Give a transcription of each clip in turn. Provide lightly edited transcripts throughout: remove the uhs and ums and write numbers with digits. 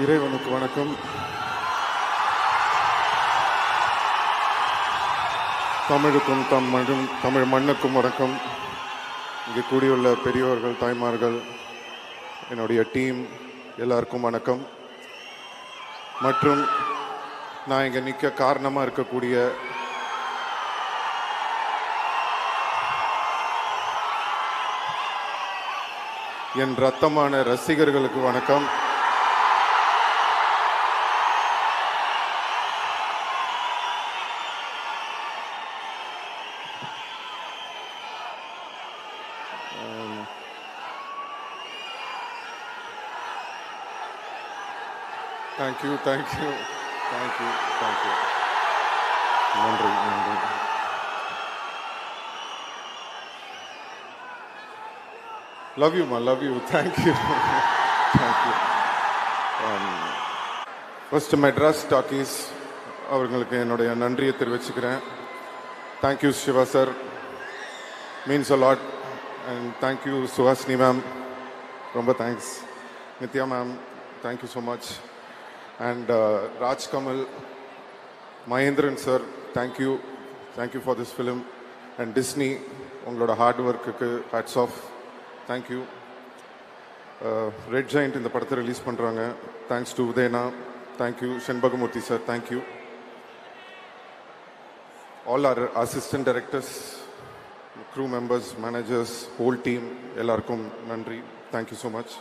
இறைவனுக்கு வணக்கம். தமிழுக்கும் தமிழ் மண்ணுக்கும் வணக்கம். இங்கே கூடியுள்ள பெரியோர்கள், தாய்மார்கள், என்னுடைய டீம் எல்லாருக்கும் வணக்கம். மற்றும் நான் இங்கே நிற்க காரணமாக இருக்கக்கூடிய என் ரத்தமான ரசிகர்களுக்கு வணக்கம். Thank you. நன்றி. Love you, ma. Love you. Thank you. First, Madras Talkies அவர்களுக்கு என்னுடைய நன்றியை தெரிவிச்சுக்கிறேன். Thank you, Shiva sir. Means a lot. And thank you, Suhasini ma'am. ரொம்ப thanks. Nithya ma'am, thank you so much. And Raj Kamal, Mahendran sir, thank you for this film. And Disney, உங்களோட hard ஒர்க்குக்கு hats off. Thank you. Red giant இந்த படத்தை release பண்ணுறாங்க. Thanks to உதயனா. Thank you. Senbagamoorthy sir, thank you. All our assistant directors, crew members, managers, whole team எல்லாருக்கும் நன்றி. Thank you so much.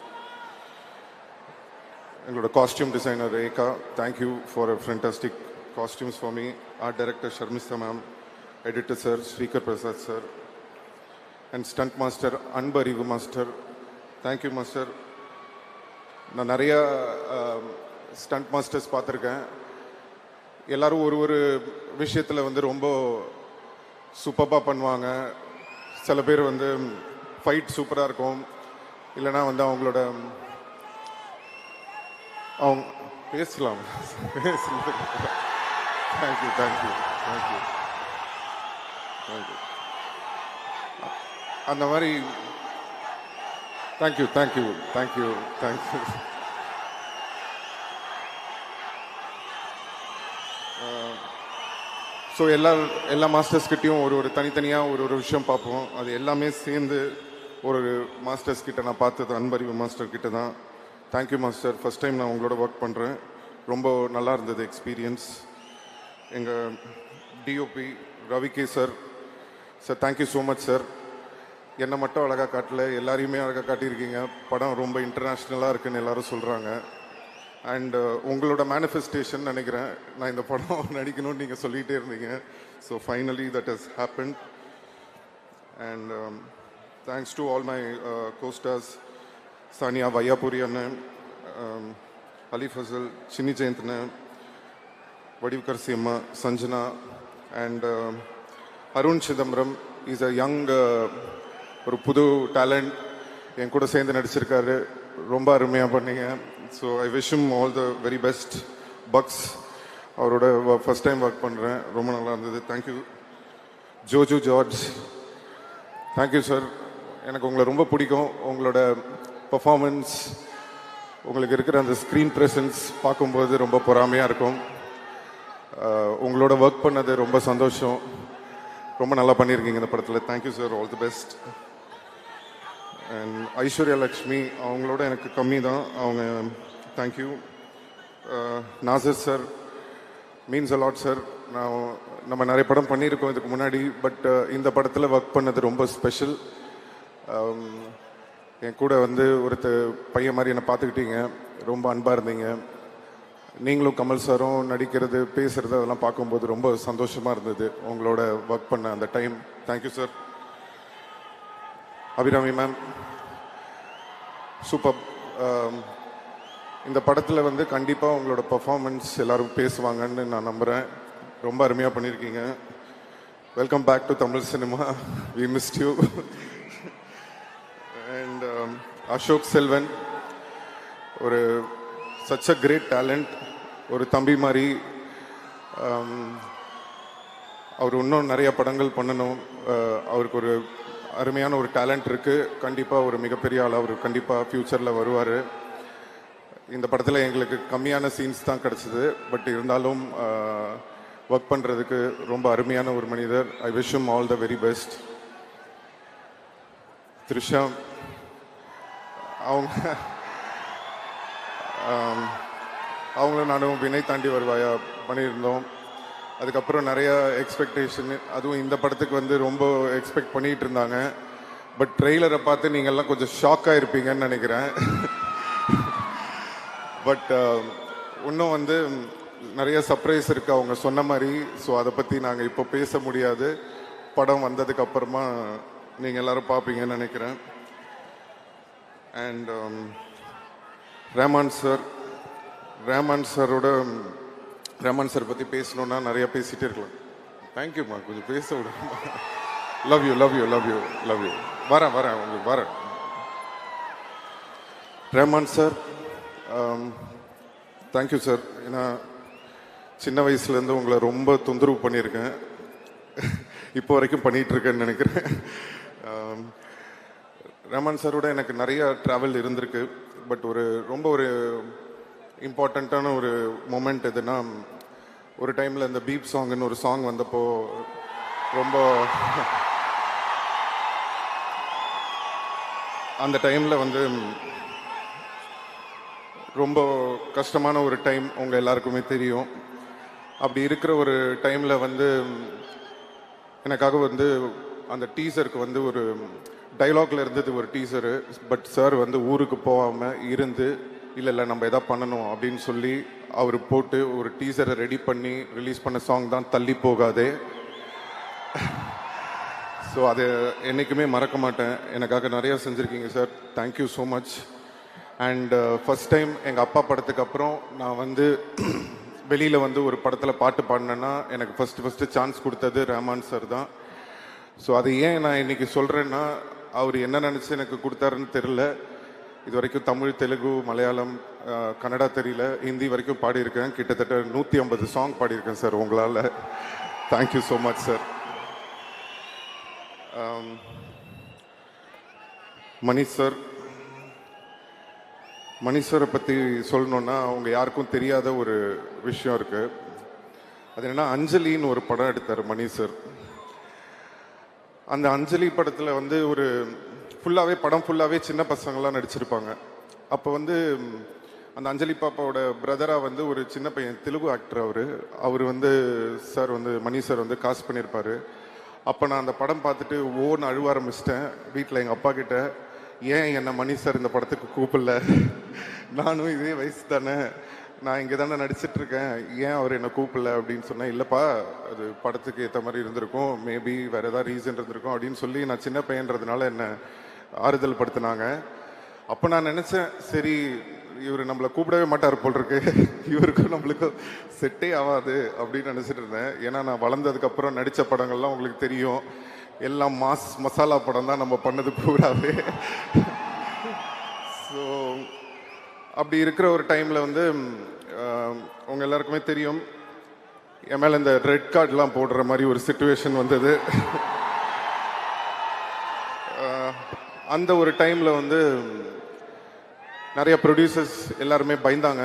எங்களோட costume designer Rekha, thank you for fantastic costumes for me. Art director Sharmistha ma'am, editor sir Sreekar Prasad sir, and stunt master Anbariv master, thank you master. நான் நிறையா stunt masters பார்த்துருக்கேன். எல்லோரும் ஒரு விஷயத்தில் ரொம்ப சூப்பராக பண்ணுவாங்க. சில பேர் ஃபைட் சூப்பராக இருக்கும், இல்லைனா அவங்களோட அவங்க பேசலாம். தேங்க்யூ. அந்த மாதிரி தேங்க்யூ. ஸோ எல்லா மாஸ்டர்ஸ்கிட்டையும் ஒரு தனித்தனியாக ஒரு விஷயம் பார்ப்போம். அது எல்லாமே சேர்ந்து ஒரு மாஸ்டர்ஸ் கிட்ட நான் பார்த்தது அன்பறிவு மாஸ்டர் கிட்ட தான். Thank you master. ஃபஸ்ட் டைம் நான் உங்களோட ஒர்க் பண்ணுறேன். ரொம்ப நல்லா இருந்தது எக்ஸ்பீரியன்ஸ். எங்கள் DOP Ravi K sir, thank you so much sir. என்னை மட்டும் அழகாக காட்டல, எல்லாரையுமே அழகாக காட்டியிருக்கீங்க. படம் ரொம்ப இன்டர்நேஷ்னலாக இருக்குன்னு எல்லாரும் சொல்கிறாங்க. அண்டு உங்களோட மேனிஃபெஸ்டேஷன் நினைக்கிறேன், நான் இந்த படம் நடிக்கணும்னு நீங்கள் சொல்லிகிட்டே இருந்தீங்க. So finally that has happened. And thanks to all my costars, Saniya Vaiyapuri அண்ணன், அலி ஃபசல், சின்னி ஜெயந்த்ண்ணன், வடிவுக்கர் சிம்மா, Sanjana, and Arun Chidambaram. Is a young, ஒரு புது டேலண்ட். என் கூட சேர்ந்து நடிச்சிருக்காரு. ரொம்ப அருமையாக பண்ணீங்க. So I wish him all the very best. பக்ஸ் அவரோட ஃபஸ்ட் டைம் ஒர்க் பண்ணுறேன். ரொம்ப நல்லா இருந்தது. Thank you. Joju George, thank you sir. எனக்கு உங்களை ரொம்ப பிடிக்கும். உங்களோட பர்ஃபார்மன்ஸ், உங்களுக்கு இருக்கிற அந்த ஸ்க்ரீன் ப்ரெசன்ஸ் பார்க்கும்போது ரொம்ப பொறாமையாக இருக்கும். உங்களோட ஒர்க் பண்ணது ரொம்ப சந்தோஷம். ரொம்ப நல்லா பண்ணியிருக்கீங்க இந்த படத்தில். Thank you sir. All the best. And Aishwarya Lakshmi, அவங்களோட எனக்கு கம்மி தான். அவங்க thank you. Nassar sir, means a lot sir. நம்ம நிறைய படம் பண்ணியிருக்கோம் இதுக்கு முன்னாடி, பட் இந்த படத்தில் ஒர்க் பண்ணது ரொம்ப ஸ்பெஷல். என் கூட ஒரு பையன் மாதிரி என்னை பார்த்துக்கிட்டீங்க. ரொம்ப அன்பாக இருந்தீங்க. நீங்களும் கமல் சாரும் நடிக்கிறது, பேசுகிறது, அதெல்லாம் பார்க்கும்போது ரொம்ப சந்தோஷமாக இருந்தது உங்களோட ஒர்க் பண்ண அந்த time. Thank you sir. Abhirami ma'am, super. இந்த படத்தில் கண்டிப்பாக உங்களோட பர்ஃபார்மன்ஸ் எல்லோரும் பேசுவாங்கன்னு நான் நம்புகிறேன். ரொம்ப அருமையாக பண்ணியிருக்கீங்க. Welcome back to Tamil cinema. We missed you. And Ashok Selvan, ஒரு சச் அ கிரேட் டேலண்ட். ஒரு தம்பி மாதிரி. அவர் இன்னும் நிறைய படங்கள் பண்ணணும். அவருக்கு ஒரு அருமையான ஒரு டேலண்ட் இருக்குது. கண்டிப்பாக ஒரு மிகப்பெரிய ஆள். அவர் கண்டிப்பாக ஃப்யூச்சரில் வருவார். இந்த படத்தில் எங்களுக்கு கம்மியான சீன்ஸ் தான் கிடச்சிது. பட் இருந்தாலும் ஒர்க் பண்ணுறதுக்கு ரொம்ப அருமையான ஒரு மனிதர். ஐ wish him all the very best. Trisha அவங்க அவங்களும் நானும் வினை தாண்டி வருவாயா பண்ணியிருந்தோம். அதுக்கப்புறம் நிறைய எக்ஸ்பெக்டேஷன், அதுவும் இந்த படத்துக்கு வந்து ரொம்ப எக்ஸ்பெக்ட் பண்ணிகிட்டு இருந்தாங்க. பட் ட்ரெய்லரை பார்த்து நீங்கள்லாம் கொஞ்சம் ஷாக்காக இருப்பீங்கன்னு நினைக்கிறேன். பட் இன்னும் வந்து நிறைய சர்ப்ரைஸ் இருக்குது அவங்க சொன்ன மாதிரி. ஸோ அதை பற்றி நாங்கள் இப்போ பேச முடியாது. படம் வந்ததுக்கு அப்புறமா நீங்கள் எல்லோரும் பார்ப்பீங்கன்னு நினைக்கிறேன். அண்ட் ரேமான் சார் பற்றி பேசணுன்னா நிறைய பேசிகிட்டே இருக்கலாம். தேங்க்யூம்மா, கொஞ்சம் பேச விட. Love you. வரேன் உங்களுக்கு வரேன். ரேமான் சார், தேங்க்யூ சார். ஏன்னா சின்ன வயசுலேருந்து உங்களை ரொம்ப தொந்தரவு பண்ணியிருக்கேன், இப்போ வரைக்கும் பண்ணிகிட்ருக்கேன்னு நினைக்கிறேன். ரேமான் சாரோட எனக்கு நிறைய ட்ராவல் இருந்திருக்கு. பட் ரொம்ப ஒரு இம்பார்ட்டண்ட்டான ஒரு மொமெண்ட் எதுனா, ஒரு டைமில் இந்த பீப் சாங்குன்னு ஒரு சாங் வந்தப்போ ரொம்ப அந்த டைமில் வந்து ரொம்ப கஷ்டமான ஒரு டைம், உங்கள் எல்லாருக்குமே தெரியும். அப்படி இருக்கிற ஒரு டைமில் வந்து எனக்காக வந்து அந்த டீசருக்கு வந்து ஒரு டைலாக்ல இருந்தது ஒரு டீசரு. பட் சார் வந்து ஊருக்கு போகாமல் இருந்து இல்லை நம்ம எதாவது பண்ணணும் அப்படின்னு சொல்லி அவர் போட்டு ஒரு டீசரை ரெடி பண்ணி ரிலீஸ் பண்ண சாங் தான் தள்ளி போகாதே. ஸோ அதை என்றைக்குமே மறக்க மாட்டேன். எனக்காக நிறையா செஞ்சுருக்கீங்க sir, thank you so much. And first time எங்கள் அப்பா படத்துக்கு அப்புறம் நான் வந்து வெளியில் வந்து ஒரு படத்தில் பாட்டு பாடினேன்னா எனக்கு ஃபஸ்ட்டு சான்ஸ் கொடுத்தது ரஹ்மான் சார் தான். ஸோ அது ஏன் நான் இன்றைக்கி சொல்கிறேன்னா, அவர் என்ன நினச்சி எனக்கு கொடுத்தாருன்னு தெரில. இது வரைக்கும் தமிழ், தெலுங்கு, மலையாளம், கன்னடா தெரியல, ஹிந்தி வரைக்கும் பாடியிருக்கேன். கிட்டத்தட்ட 150 சாங் பாடியிருக்கேன் சார் உங்களால். Thank you so much sir. Manish சாரை பற்றி சொல்லணுன்னா, அவங்க யாருக்கும் தெரியாத ஒரு விஷயம் இருக்குது. அது என்னென்னா, அஞ்சலின்னு ஒரு படம் எடுத்தார் மணிஷ் சார். அந்த அஞ்சலி படத்தில் வந்து ஒரு படம் ஃபுல்லாகவே சின்ன பசங்களாம் நடிச்சிருப்பாங்க. அப்போ வந்து அந்த அஞ்சலி பாப்பாவோட பிரதராக வந்து ஒரு சின்ன பையன், தெலுங்கு ஆக்டர் அவர் வந்து சார் வந்து மணிஷ் சார் வந்து காசு பண்ணியிருப்பார். அப்போ நான் அந்த படம் பார்த்துட்டு ஓன்னு அழுவ ஆரம்பிச்சிட்டேன். வீட்டில் எங்கள் அப்பா கிட்ட, ஏன் என்னை மணிஷ் சார் இந்த படத்துக்கு கூப்பிடல, நானும் இதே வயசு தானே, நான் இங்கே தானே நடிச்சிட்ருக்கேன், ஏன் அவர் என்னை கூப்பிடல அப்படின்னு சொன்னேன். இல்லைப்பா, அது படத்துக்கு ஏற்ற மாதிரி இருந்திருக்கும், மேபி வேறு ஏதாவது ரீசன் இருந்திருக்கும் அப்படின்னு சொல்லி நான் சின்ன பையன்றதுனால என்னை ஆறுதல் படுத்தினாங்க. அப்போ நான் நினச்சேன், சரி இவர் நம்மளை கூப்பிடவே மாட்டார் போல் இருக்கு, இவருக்கும் நம்மளுக்கும் செட்டே ஆகாது அப்படின்னு நினச்சிட்டு இருந்தேன். ஏன்னா நான் வளர்ந்ததுக்கப்புறம் நடித்த படங்கள்லாம் உங்களுக்கு தெரியும், எல்லாம் மசாலா படம் தான் நம்ம பண்ணது பூராவே. ஸோ அப்படி இருக்கிற ஒரு டைமில் வந்து உங்கள் எல்லாருக்குமே தெரியும், என் மேலே இந்த ரெட் கார்டெலாம் போடுற மாதிரி ஒரு சிச்சுவேஷன் வந்தது. அந்த ஒரு டைமில் வந்து நிறைய ப்ரொடியூசர்ஸ் எல்லாருமே பயந்தாங்க,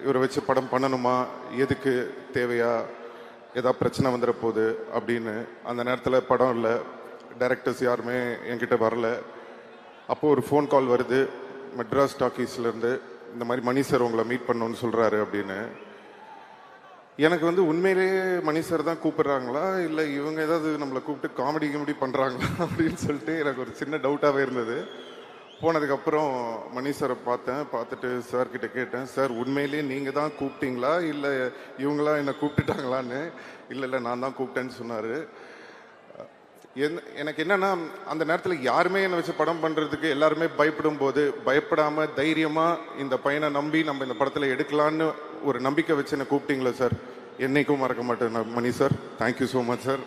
இவரை வச்சு படம் பண்ணணுமா, எதுக்கு, தேவையா, ஏதாவது பிரச்சனை வந்துட போகுது அப்படின்னு. அந்த நேரத்தில் படம் இல்லை, டைரக்டர்ஸ் யாருமே என்கிட்ட வரல. அப்போது ஒரு ஃபோன் கால் வருது மெட்ராஸ் டாக்கீஸ்லேருந்து, இந்த மாதிரி மணி சார் உங்களை மீட் பண்ணணுன்னு சொல்கிறாரு அப்படின்னு. எனக்கு வந்து உண்மையிலேயே மணி சார் தான் கூப்பிட்றாங்களா, இல்லை இவங்க ஏதாவது நம்மளை கூப்பிட்டு காமெடி பண்ணுறாங்களா அப்படின்னு சொல்லிட்டு எனக்கு ஒரு சின்ன டவுட்டாகவே இருந்தது. போனதுக்கப்புறம் மணி சாரை பார்த்துட்டு சார்கிட்ட கேட்டேன், சார் உண்மையிலேயே நீங்கள் தான் கூப்பிட்டீங்களா, இல்லை இவங்களாம் என்னை கூப்பிட்டுட்டாங்களான்னு. இல்லை நான் தான் கூப்பிட்டேன்னு சொன்னார். எனக்கு என்னன்னா, அந்த நேரத்தில் யாருமே என்னை வச்சு படம் பண்ணுறதுக்கு எல்லாருமே பயப்படும் போது, பயப்படாமல் தைரியமாக இந்த பையனை நம்பி நம்ம இந்த படத்தில் எடுக்கலான்னு ஒரு நம்பிக்கை வச்சு என்னை கூப்பிட்டீங்களா சார், என்னைக்கும் மறக்க மாட்டேன் Mani sir. Thank you so much sir.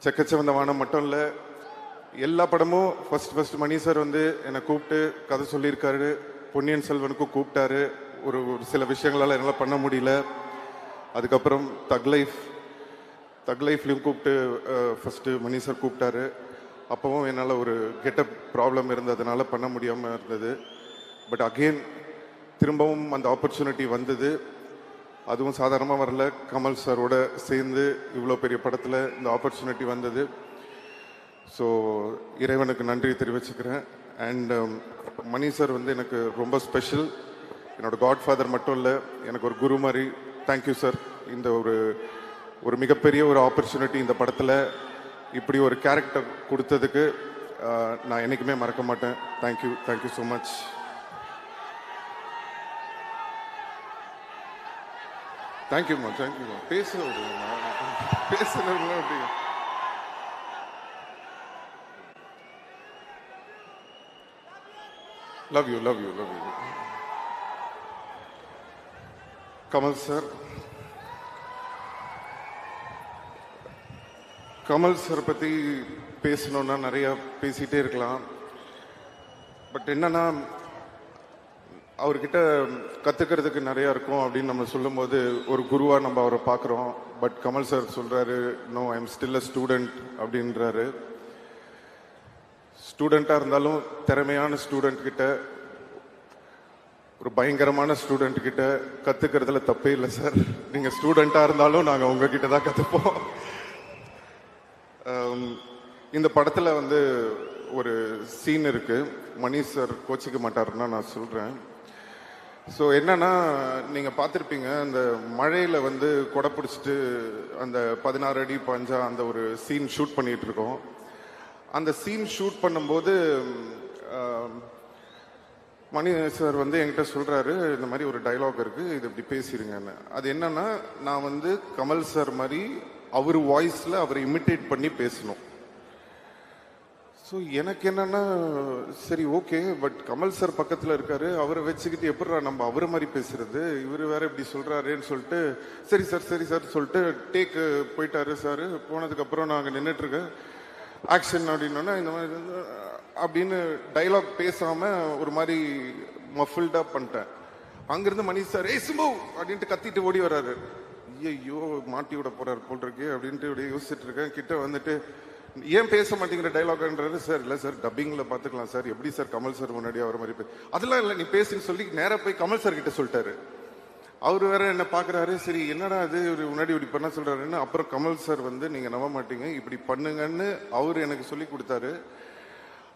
Chekka Chivantha Vaanam மட்டும் இல்லை, எல்லா படமும் ஃபர்ஸ்ட் மணி சார் வந்து என்னை கூப்பிட்டு கதை சொல்லியிருக்காரு. பொன்னியின் செல்வனுக்கும் கூப்பிட்டாரு, ஒரு சில விஷயங்களால் என்னால் பண்ண முடியல. அதுக்கப்புறம் தக் லைஃப்லையும் கூப்பிட்டு ஃபஸ்ட்டு மணி சார் கூப்பிட்டாரு. அப்போவும் என்னால் ஒரு கெட்டப் ப்ராப்ளம் இருந்ததுனால பண்ண முடியாமல் இருந்தது. பட் அகெயின் திரும்பவும் அந்த ஆப்பர்ச்சுனிட்டி வந்தது. அதுவும் சாதாரணமாக வரல. கமல் சாரோட சேர்ந்து இவ்வளோ பெரிய படத்தில் இந்த ஆப்பர்ச்சுனிட்டி வந்தது. ஸோ இறைவனுக்கு நன்றி தெரிவிச்சுக்கிறேன். அண்ட் மணி சார் வந்து எனக்கு ரொம்ப ஸ்பெஷல். என்னோடய காட்ஃபாதர் மட்டும் இல்லை, எனக்கு ஒரு குரு மாதிரி. Thank you sir. இந்த ஒரு மிகப்பெரிய ஒரு ஆப்பர்ச்சுனிட்டி இந்த படத்தில் இப்படி ஒரு கேரக்டர் கொடுத்ததுக்கு நான் என்றைக்குமே மறக்க மாட்டேன். Thank you so much. தேங்க்யூம்மா. பேசுகிறேன் அப்படி. Love you. கமல் சார் பற்றி பேசணுன்னா நிறையா பேசிகிட்டே இருக்கலாம். பட் என்னன்னா, அவர்கிட்ட கற்றுக்கிறதுக்கு நிறையா இருக்கும் அப்படின்னு நம்ம சொல்லும்போது ஒரு குருவாக நம்ம அவரை பார்க்குறோம். பட் கமல் சார் சொல்கிறாரு, no, I am still a student அப்படின்றாரு. ஸ்டூடெண்ட்டாக இருந்தாலும் திறமையான ஸ்டூடெண்ட் கிட்ட, ஒரு பயங்கரமான ஸ்டூடெண்ட் கிட்ட கற்றுக்கிறதுல தப்பே இல்லை சார். நீங்கள் ஸ்டூடெண்ட்டாக இருந்தாலும் நாங்கள் உங்ககிட்ட தான் கற்றுப்போம். இந்த படத்தில் வந்து ஒரு சீன் இருக்குது. மணி சார் கோச்சிக்க மாட்டாருன்னா நான் சொல்கிறேன். ஸோ என்னன்னா, நீங்கள் பார்த்துருப்பீங்க, அந்த மழையில் வந்து கொடை பிடிச்சிட்டு அந்த 16 அடி பஞ்சா அந்த ஒரு சீன் ஷூட் பண்ணிகிட்டு இருக்கோம். அந்த சீன் ஷூட் பண்ணும்போது மணி சார் வந்து என்கிட்ட சொல்கிறாரு, இந்த மாதிரி ஒரு டைலாக் இருக்குது, இது இப்படி பேசிடுங்கன்னு. அது என்னன்னா, நான் வந்து கமல் சார் மாதிரி அவர் வாய்ஸில் அவரை இமிட்டேட் பண்ணி பேசணும். ஸோ எனக்கு என்னன்னா, சரி ஓகே, பட் கமல் சார் பக்கத்தில் இருக்காரு, அவரை வச்சுக்கிட்டு எப்படிடா நம்ம அவரை மாதிரி பேசுறது, இவர் வேற இப்படி சொல்கிறாருன்னு சொல்லிட்டு சரி சார் சொல்லிட்டு டேக்கு போயிட்டாரு சார். போனதுக்கப்புறம் நாங்கள் நின்றுட்டுருக்கேன். ஆக்ஷன் அப்படின்னோன்னா இந்த மாதிரி அப்படின்னு டைலாக் பேசாமல் ஒரு மாதிரி மஃபில்டாக பண்ணிட்டேன். அங்கேருந்து மணி சார், ஏய் சிம்பு அப்படின்ட்டு கத்திட்டு ஓடி வர்றாரு. ஐயோ மாட்டி விட போறாரு போல் இருக்கு அப்படின்ட்டு இப்படி யோசிச்சுட்டு இருக்கேன். கிட்ட வந்துட்டு, ஏன் பேச மாட்டேங்கிற டைலாக்ன்றாரு. சார் இல்லை சார், டப்பிங்கில் பார்த்துக்கலாம் சார். எப்படி சார் கமல் சார் முன்னாடி அவர் மாதிரி அதெல்லாம் இல்லை, நீ பேசுன்னு சொல்லி நேராக போய் கமல் சார் கிட்ட சொல்லிட்டாரு. அவர் வேற என்ன பார்க்குறாரு. சரி என்னடா அது முன்னாடி இப்படி பண்ண சொல்கிறாருன்னு. அப்புறம் கமல் சார் வந்து, நீங்கள் நம்ப மாட்டீங்க, இப்படி பண்ணுங்கன்னு அவர் எனக்கு சொல்லி கொடுத்தாரு.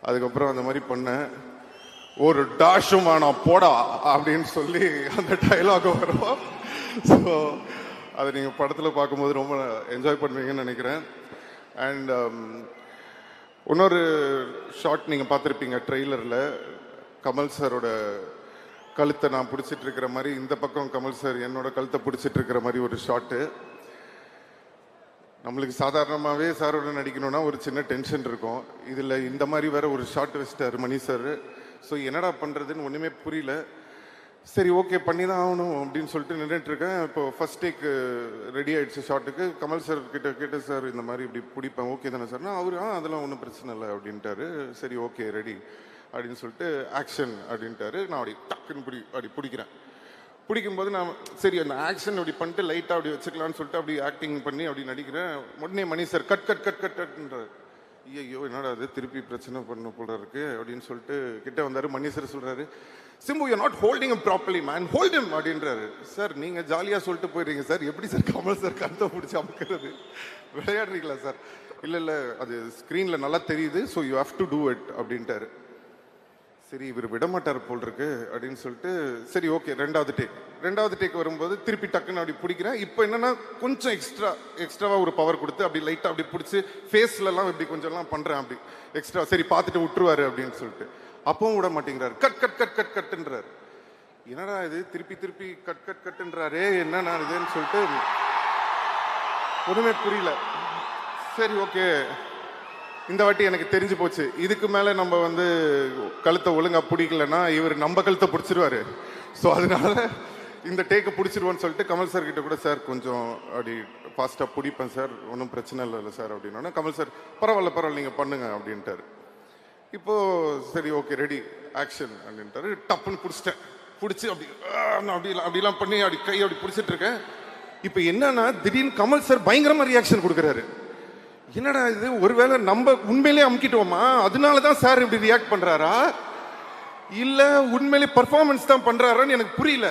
அதுக்கப்புறம் அந்த மாதிரி பண்ணேன். ஒரு டாஷும் வேணாம் போடா அப்படின்னு சொல்லி அந்த டைலாக் வரும். ஸோ அதை நீங்கள் படத்தில் பார்க்கும்போது ரொம்ப என்ஜாய் பண்ணுவீங்கன்னு நினைக்கிறேன். அண்ட் இன்னொரு ஷார்ட் நீங்கள் பார்த்துருப்பீங்க ட்ரெய்லரில். கமல் சாரோட கழுத்தை நான் பிடிச்சிட்டு இருக்கிற மாதிரி, இந்த பக்கம் கமல் சார் என்னோட கழுத்தை பிடிச்சிட்டு இருக்கிற மாதிரி ஒரு ஷார்ட்டு. நம்மளுக்கு சாதாரணமாகவே சாரோட நடிக்கணும்னா ஒரு சின்ன டென்ஷன் இருக்கும். இதில் இந்த மாதிரி வேற ஒரு ஷார்ட் வச்சிட்டாரு மணி சார். ஸோ என்னடா பண்ணுறதுன்னு ஒன்றுமே புரியல. சரி ஓகே பண்ணி தான் ஆகணும் அப்படின்னு சொல்லிட்டு நின்றுட்டுருக்கேன். இப்போ ஃபர்ஸ்ட் டேக் ரெடி ஆகிடுச்சு ஷார்ட்டுக்கு. கமல் சார் கிட்ட கேட்டு, சார் இந்த மாதிரி இப்படி பிடிப்பேன் ஓகே தானே சார்னா, அவர் அதெல்லாம் ஒன்றும் பிரச்சனை இல்லை அப்படின்ட்டாரு. சரி ஓகே ரெடி அப்படின்னு சொல்லிட்டு ஆக்ஷன் அப்படின்ட்டாரு. நான் அப்படி டக்குன்னு அப்படி பிடிக்கிறேன். பிடிக்கும்போது நான் சரி அந்த ஆக்ஷன் அப்படி பண்ணிட்டு லைட்டாக அப்படி வச்சுக்கலான்னு சொல்லிட்டு அப்படி ஆக்டிங் பண்ணி அப்படி நடிக்கிறேன். உடனே மணி சார் கட்ன்றார். ஐயோ என்னடா அது திருப்பி பிரச்சனை பண்ண போல இருக்கு அப்படின்னு சொல்லிட்டு கிட்ட வந்தாரு. மணி சார் சொல்றாரு, Simbu you not holding him properly man, hold him அப்படின்றாரு. சார் நீங்கள் ஜாலியாக சொல்லிட்டு போயிடுறீங்க சார், எப்படி சார் கமல் சார் கருத்தை பிடிச்சி அமுக்கிறது, விளையாடுறீங்களா சார்? இல்லை அது ஸ்க்ரீனில் நல்லா தெரியுது, so you have to do it அப்படின்ட்டாரு. சரி இவர் விடமாட்டார் போல் இருக்கு அப்படின்னு சொல்லிட்டு சரி ஓகே ரெண்டாவது டேக் வரும்போது திருப்பி டக்குன்னு அப்படி பிடிக்கிறேன். இப்போ என்னன்னா கொஞ்சம் எக்ஸ்ட்ராவாக ஒரு பவர் கொடுத்து அப்படி லைட்டாக அப்படி பிடிச்சி ஃபேஸ்லலாம் இப்படி கொஞ்சம்லாம் பண்ணுறேன் அப்படி எக்ஸ்ட்ரா. சரி பார்த்துட்டு விட்டுருவாரு அப்படின்னு சொல்லிட்டு அப்பவும் விட மாட்டேங்கிறாரு. கட்டுன்றாரு. என்னடா இது திருப்பி கட்டுன்றாரே என்னன்னா இதுன்னு சொல்லிட்டு ஒன்றுமே புரியல. சரி ஓகே இந்த வாட்டி எனக்கு தெரிஞ்சு போச்சு, இதுக்கு மேலே நம்ம வந்து கழுத்தை ஒழுங்காக பிடிக்கலன்னா இவர் நம்ம கழுத்தை பிடிச்சிருவாரு. ஸோ அதனால இந்த டேக்கை பிடிச்சிருவோன்னு சொல்லிட்டு கமல் சார் கிட்ட கூட, சார் கொஞ்சம் அப்படி ஃபாஸ்ட்டாக பிடிப்பேன் சார், ஒன்றும் பிரச்சனை இல்லை சார் அப்படின்னா, கமல் சார் பரவாயில்ல நீங்கள் பண்ணுங்க அப்படின்ட்டாரு. இப்போது சரி ஓகே ரெடி ஆக்ஷன் அப்படின்ட்டாரு. டப்புன்னு பிடிச்சி அப்படிலாம் பண்ணி அப்படி கை அப்படி பிடிச்சிட்டு இருக்கேன். இப்போ என்னன்னா திடீர்னு கமல் சார் பயங்கரமாக ரியாக்ஷன் கொடுக்குறாரு. என்னடா இது, ஒருவேளை நம்ம உண்மையிலே அமுக்கிட்டோமா, அதனால தான் சார் இப்படி ரியாக்ட் பண்றாரா இல்லை உண்மையிலே பர்ஃபார்மன்ஸ் தான் பண்ணுறாருன்னு எனக்கு புரியல.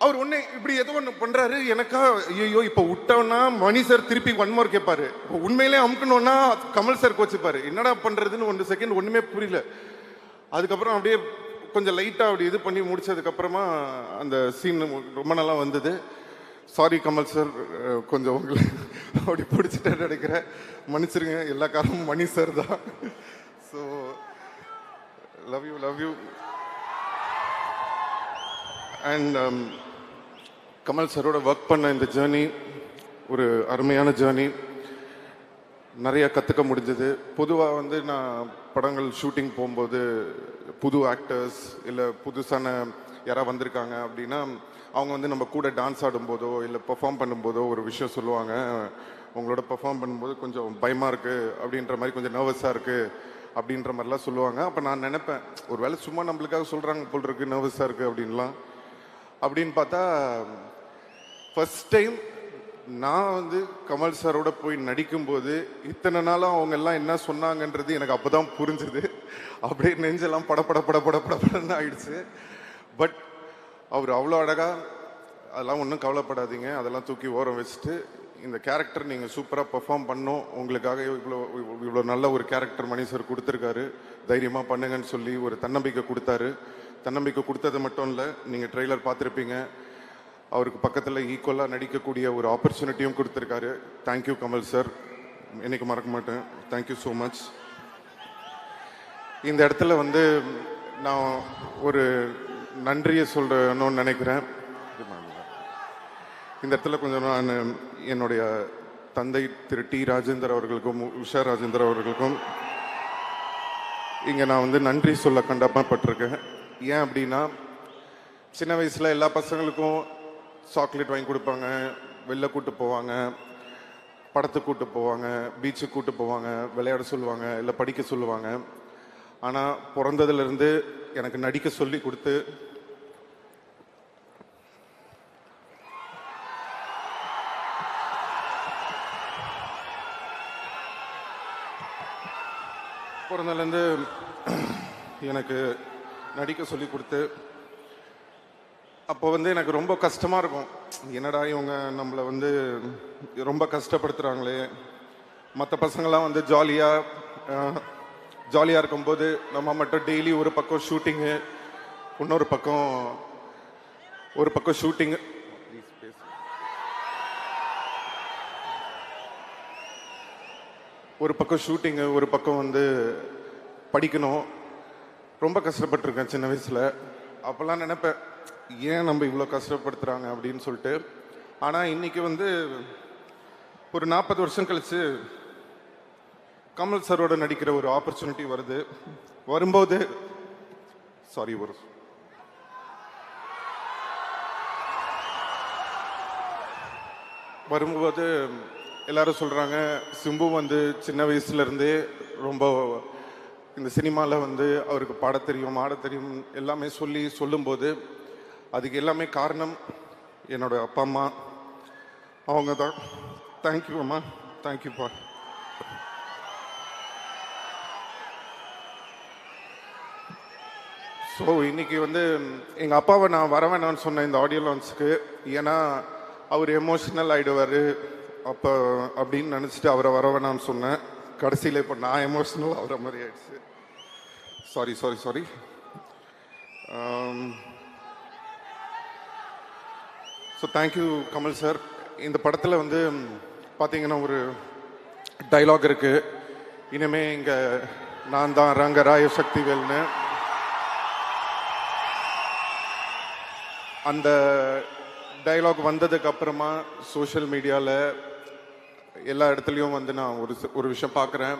அவர் ஒன்று இப்படி ஏதோ ஒன்று பண்ணுறாரு. எனக்கா ஐயோ இப்போ விட்டோன்னா மணி சார் திருப்பி ஒன் மோர் கேட்பாரு. இப்போ உண்மையிலே அமுக்கணும்னா கமல் சார் கோச்சிப்பாரு. என்னடா பண்ணுறதுன்னு 1 செகண்ட் ஒன்றுமே புரியல. அதுக்கப்புறம் அப்படியே கொஞ்சம் லைட்டாக அப்படி இது பண்ணி முடிச்சதுக்கப்புறமா அந்த சீன் ரொம்ப நல்லா வந்தது. சாரி கமல் சார், கொஞ்சம் உங்களை அப்படி பிடிச்சிட்டு நினைக்கிறேன், மன்னிச்சிருங்க. எல்லா காரணமும் மணி சார் தான். So love you. And Kamal சாரோட ஒர்க் பண்ண இந்த ஜேர்னி ஒரு அருமையான ஜேர்னி. நிறைய கற்றுக்க முடிஞ்சது. பொதுவாக வந்து நான் படங்கள் ஷூட்டிங் போகும்போது புது ஆக்டர்ஸ் இல்லை புதுசான யாராவது வந்திருக்காங்க அப்படின்னா அவங்க வந்து நம்ம கூட டான்ஸ் ஆடும்போதோ இல்லை பெர்ஃபார்ம் பண்ணும்போதோ ஒரு விஷயம் சொல்லுவாங்க. உங்களோட பெர்ஃபார்ம் பண்ணும்போது கொஞ்சம் பயமாக இருக்குது அப்படின்ற மாதிரி, கொஞ்சம் நர்வஸாக இருக்குது அப்படின்ற மாதிரிலாம் சொல்லுவாங்க. அப்போ நான் நினைப்பேன், ஒரு வேளை சும்மா நம்மளுக்காக சொல்கிறாங்க போல் இருக்குது நர்வஸாக இருக்குது அப்படின்லாம். அப்படின்னு பார்த்தா ஃபர்ஸ்ட் டைம் நான் வந்து கமல் சாரோட போய் நடிக்கும்போது இத்தனை நாளும் அவங்க எல்லாம் என்ன சொன்னாங்கன்றது எனக்கு அப்போ தான் புரிஞ்சுது. அப்படியே நெஞ்செல்லாம் படப்படன்னு ஆயிடுச்சு. பட் அவர் அவ்வளோ அழகாக, அதெல்லாம் ஒன்றும் கவலைப்படாதீங்க, அதெல்லாம் தூக்கி ஓரம் வச்சுட்டு இந்த கேரக்டர் நீங்கள் சூப்பராக பெர்ஃபார்ம் பண்ணோம், உங்களுக்காக இவ்வளோ நல்ல ஒரு கேரக்டர் மணி சார் கொடுத்துருக்காரு, தைரியமாக பண்ணுங்கன்னு சொல்லி ஒரு தன்னம்பிக்கை கொடுத்தாரு. தன்னம்பிக்கை கொடுத்தது மட்டும் இல்லை, நீங்கள் ட்ரெய்லர் பார்த்துருப்பீங்க, அவருக்கு பக்கத்தில் ஈக்குவலாக நடிக்கக்கூடிய ஒரு ஆப்பர்ச்சுனிட்டியும் கொடுத்துருக்காரு. தேங்க்யூ கமல் சார், என்னைக்கு மறக்க மாட்டேன். Thank you so much. இந்த இடத்துல வந்து நான் ஒரு நன்றியை சொல்லணும்னு நினைக்கிறேன். இந்த இடத்துல கொஞ்சம் நான் என்னுடைய தந்தை திரு டி ராஜேந்தர் அவர்களுக்கும் உஷா ராஜேந்தர் அவர்களுக்கும் இங்கே நான் வந்து நன்றி சொல்ல கடமைப்பட்டிருக்கேன். ஏன் அப்படின்னா, சின்ன வயசில் எல்லா பசங்களுக்கும் சாக்லேட் வாங்கி கொடுப்பாங்க, வெளில கூட்டு போவாங்க, படத்துக்கு கூட்டு போவாங்க, பீச்சுக்கு கூட்டு போவாங்க, விளையாட சொல்லுவாங்க, இல்லை படிக்க சொல்லுவாங்க. ஆனால் பிறந்ததுலேருந்து எனக்கு நடிக்க சொல்லி கொடுத்து பிறந்ததுலேருந்து எனக்கு நடிக்க சொல்லி கொடுத்து அப்போ வந்து எனக்கு ரொம்ப கஷ்டமாக இருக்கும். என்னடா இவங்க நம்மளை வந்து ரொம்ப கஷ்டப்படுத்துகிறாங்களே. மற்ற பசங்களாம் வந்து ஜாலியாக இருக்கும்போது நம்ம மட்டும் டெய்லி ஒரு பக்கம் ஷூட்டிங்கு, இன்னொரு பக்கம் ஷூட்டிங்கு, ஒரு பக்கம் வந்து படிக்கணும். ரொம்ப கஷ்டப்பட்டிருக்கேன் சின்ன வயசில். அப்போல்லாம் நினைப்பேன், ஏன் நம்ம இவ்வளோ கஷ்டப்படுத்துகிறாங்க அப்படின்னு சொல்லிட்டு. ஆனால் இன்றைக்கி வந்து ஒரு 40 வருஷம் கழித்து கமல் சாரோட நடிக்கிற ஒரு ஆப்பர்ச்சுனிட்டி வரும்போது எல்லாரும் சொல்கிறாங்க, சிம்பு வந்து சின்ன வயசுலேருந்தே ரொம்ப இந்த சினிமாவில் வந்து அவருக்கு பாடத் தெரியும், ஆடத் தெரியும் எல்லாமே சொல்லும்போது அதுக்கு எல்லாமே காரணம் என்னோட அப்பா அம்மா, அவங்க தான். தேங்க்யூ அம்மா, தேங்க்யூப்பா. ஸோ இன்னைக்கு வந்து எங்கள் அப்பாவை நான் வர வேணான்னு சொன்னேன் இந்த ஆடியோ லான்ச்சுக்கு. ஏன்னா அவர் எமோஷ்னல் ஆகிடுவார் அப்போ அப்படின்னு நினச்சிட்டு அவரை வர வேணான்னு சொன்னேன். கடைசியில் இப்போ நான் எமோஷ்னல் ஆகிற மாதிரி ஆயிடுச்சு. Sorry. So thank you Kamal sir. இந்த படத்தில் வந்து பார்த்தீங்கன்னா ஒரு டைலாக் இருக்குது, இனிமே இங்கே நான் தான் ரங்கராய சக்திவேல்னு. அந்த டைலாக் வந்ததுக்கு அப்புறமா சோஷியல் மீடியாவில் எல்லா இடத்துலையும் வந்து நான் ஒரு விஷயம் பார்க்குறேன்.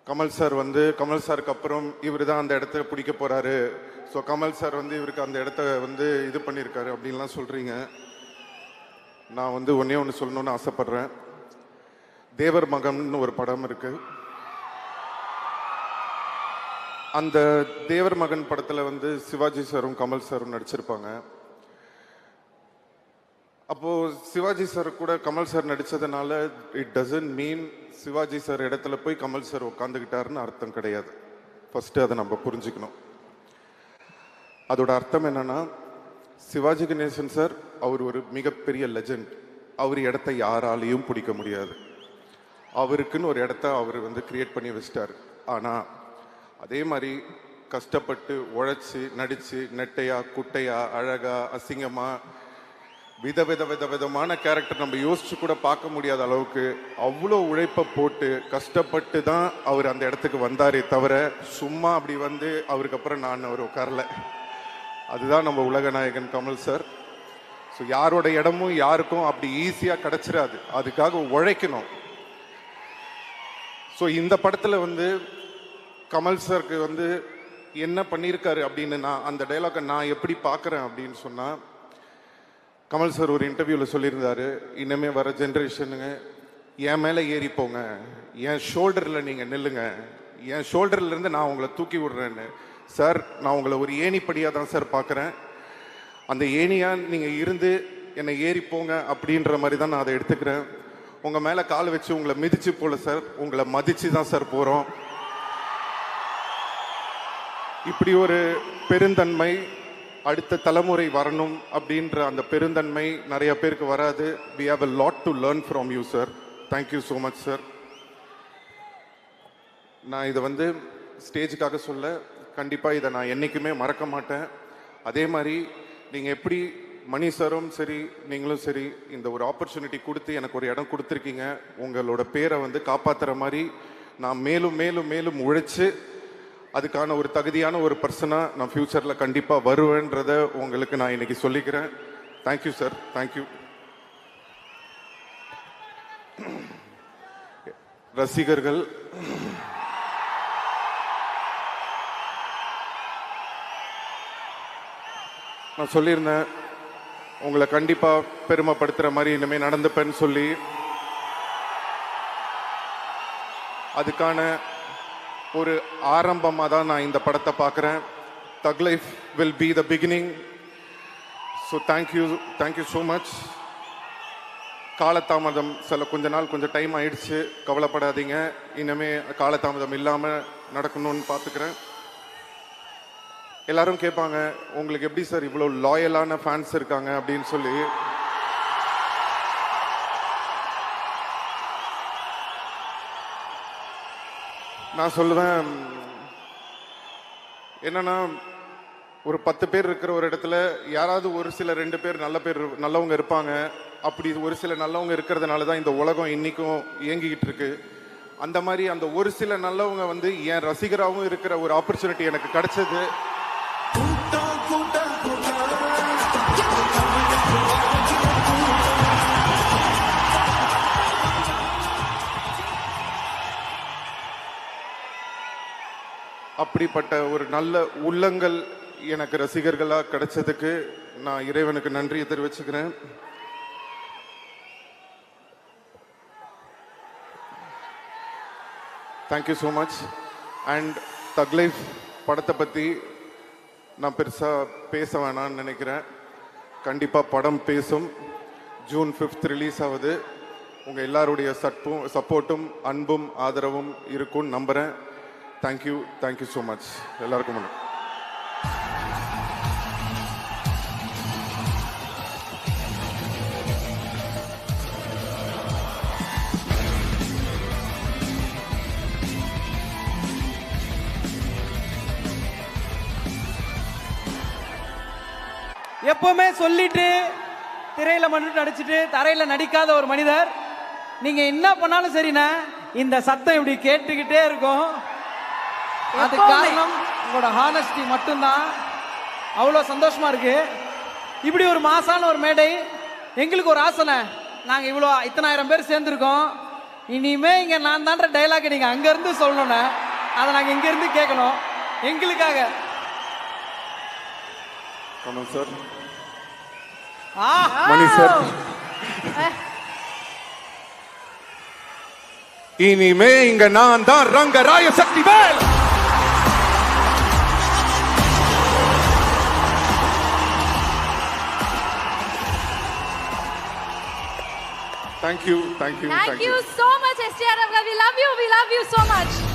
கமல் சாருக்கு அப்புறம் இவர் தான் அந்த இடத்த பிடிக்க போகிறாரு, ஸோ கமல் சார் வந்து இவருக்கு அந்த இடத்த வந்து இது பண்ணியிருக்காரு அப்படின்லாம் சொல்கிறீங்க. நான் வந்து ஒன்று சொல்லணும்னு ஆசைப்பட்றேன். தேவர் மகன் ஒரு படம் இருக்குது. அந்த தேவர் மகன் படத்தில் வந்து சிவாஜி சாரும் கமல் சாரும் நடிச்சிருப்பாங்க. அப்போது சிவாஜி சார் கூட கமல் சார் நடித்ததுனால it doesn't mean Sivaji sir இடத்துல போய் கமல் சார் உட்காந்துக்கிட்டாருன்னு அர்த்தம் கிடையாது. ஃபஸ்ட்டு அதை நம்ம புரிஞ்சுக்கணும். அதோட அர்த்தம் என்னன்னா, சிவாஜி கணேசன் சார் அவர் ஒரு மிகப்பெரிய லெஜண்ட். அவர் இடத்த யாராலையும் பிடிக்க முடியாது. அவருக்குன்னு ஒரு இடத்த அவர் வந்து கிரியேட் பண்ணி வச்சிட்டார். ஆனால் அதே மாதிரி கஷ்டப்பட்டு உழைச்சி நடித்து நெட்டையா குட்டையா அழகா அசிங்கமா விதமான கேரக்டர் நம்ம யோசிச்சு கூட பார்க்க முடியாத அளவுக்கு அவ்வளோ உழைப்பை போட்டு கஷ்டப்பட்டு தான் அவர் அந்த இடத்துக்கு வந்தாரே தவிர சும்மா அப்படி வந்து அவருக்கு அப்புறம் நான் அவர் உட்காரல. அதுதான் நம்ம உலக நாயகன் கமல் சார். ஸோ யாரோட இடமும் யாருக்கும் அப்படி ஈஸியாக கிடைச்சிடாது, அதுக்காக உழைக்கணும். ஸோ இந்த படத்தில் வந்து கமல் சாருக்கு வந்து என்ன பண்ணியிருக்காரு அப்படின்னு நான் அந்த டைலாக்கை நான் எப்படி பார்க்குறேன் அப்படின்னு சொன்னால், கமல் சார் ஒரு இன்டர்வியூவில் சொல்லியிருந்தாரு, இனிமே வர ஜென்ரேஷனுங்க என் மேலே ஏறி போங்க, என் ஷோல்டரில் நீங்கள் நில்லுங்க, என் ஷோல்டர்லேருந்து நான் உங்களை தூக்கி விடுறேன்னு. சார் நான் உங்களை ஒரு ஏணிப்படியாக தான் சார் பார்க்குறேன். அந்த ஏணியாக நீங்கள் இருந்து என்னை ஏறி போங்க அப்படின்ற மாதிரி தான் நான் அதை எடுத்துக்கிறேன். உங்கள் மேலே கால் வச்சு உங்களை மிதிச்சு போல சார், உங்களை மதித்து தான் சார் போகிறோம். இப்படி ஒரு பெருந்தன்மை அடுத்த தலைமுறை வரணும் அப்படின்ற அந்த பெருந்தன்மை நிறைய பேருக்கு வராது. we have a lot to learn from you sir. thank you so much sir. நான் இதை வந்து ஸ்டேஜுக்காக சொல்ல, கண்டிப்பாக இதை நான் என்றைக்குமே மறக்க மாட்டேன். அதே மாதிரி நீங்கள் எப்படி மணி சாரும் சரி நீங்களும் சரி இந்த ஒரு ஆப்பர்ச்சுனிட்டி கொடுத்து எனக்கு ஒரு இடம் கொடுத்துருக்கீங்க. உங்களோட பேரை வந்து காப்பாற்றுற மாதிரி நான் மேலும் மேலும் மேலும் உழைச்சு அதுக்கான ஒரு தகுதியான ஒரு பர்சனாக நான் ஃப்யூச்சரில் கண்டிப்பாக வருவேன்றத உங்களுக்கு நான் இன்னைக்கு சொல்லிக்கிறேன். Thank you sir, thank you. ரசிகர்கள், நான் சொல்லியிருந்தேன் உங்களை கண்டிப்பாக பெருமைப்படுத்துகிற மாதிரி இனிமேல் நடந்துப்பேன்னு சொல்லி. அதுக்கான ஒரு ஆரம்பமாக தான் நான் இந்த படத்தை பார்க்குறேன். தக் life will be the beginning. So thank you so much. காலதாமதம் கொஞ்ச நாள் கொஞ்சம் டைம் ஆயிடுச்சு, கவலைப்படாதீங்க. இனிமே காலதாமதம் இல்லாமல் நடக்கணும்னு பார்த்துக்கிறேன். எல்லாரும் கேட்பாங்க உங்களுக்கு எப்படி சார் இவ்வளோ லாயலான ஃபேன்ஸ் இருக்காங்க அப்படின்னு சொல்லி. நான் சொல்லுவேன் என்னன்னா, ஒரு 10 பேர் இருக்கிற ஒரு இடத்துல யாராவது ஒரு சில 2 பேர் நல்லவங்க இருப்பாங்க. அப்படி ஒரு சில நல்லவங்க இருக்கிறதுனால தான் இந்த உலகம் இன்னைக்கும் இயங்கிக்கிட்டு இருக்கு. அந்த மாதிரி அந்த ஒரு சில நல்லவங்க வந்து என் ரசிகராகவும் இருக்கிற ஒரு ஆப்பர்ச்சுனிட்டி எனக்கு கிடைச்சது. அப்படிப்பட்ட ஒரு நல்ல உள்ளங்கள் எனக்கு ரசிகர்களாக கிடைச்சதுக்கு நான் இறைவனுக்கு நன்றியை தெரிவிச்சுக்கிறேன். Thank you so much. அண்ட் தக் லைஃப் படத்தை பற்றி நான் பெருசாக பேச வேணான்னு நினைக்கிறேன். கண்டிப்பாக படம் பேசும். ஜூன் 5 ரிலீஸ் ஆகுது. உங்கள் எல்லாருடைய சப்போர்ட்டும் அன்பும் ஆதரவும் இருக்கும்னு நம்புகிறேன். தேங்க்யூ ஸோ மச் எல்லாருக்கும். எப்பவுமே சொல்லிட்டு திரையில மட்டும் நடிச்சுட்டு தரையில நடிக்காத ஒரு மனிதர். நீங்க என்ன பண்ணாலும் சரிண்ணா, இந்த சத்தம் இப்படி கேட்டுக்கிட்டே இருக்கும். அது காரணம் உங்களோட ஹானஸ்டி மட்டும்தான். அவ்வளோ சந்தோஷமா இருக்கு. இப்படி ஒரு மாசான ஒரு மேடை எங்களுக்கு ஒரு ஆசனை. நாங்கள் இவ்வளோ இத்தனாயிரம் பேர் சேர்ந்துருக்கோம். இனிமே இங்கே நான் தான்ற டைலாக் நீங்கள் அங்கேருந்து சொல்லணும்னா அதை நாங்கள் இங்கேருந்து கேட்கணும் எங்களுக்காக. சார் மணி சார், இனிமே இங்க நான் தான் ரங்கராய Sakthivel. Thank you so much, STR. We love you so much.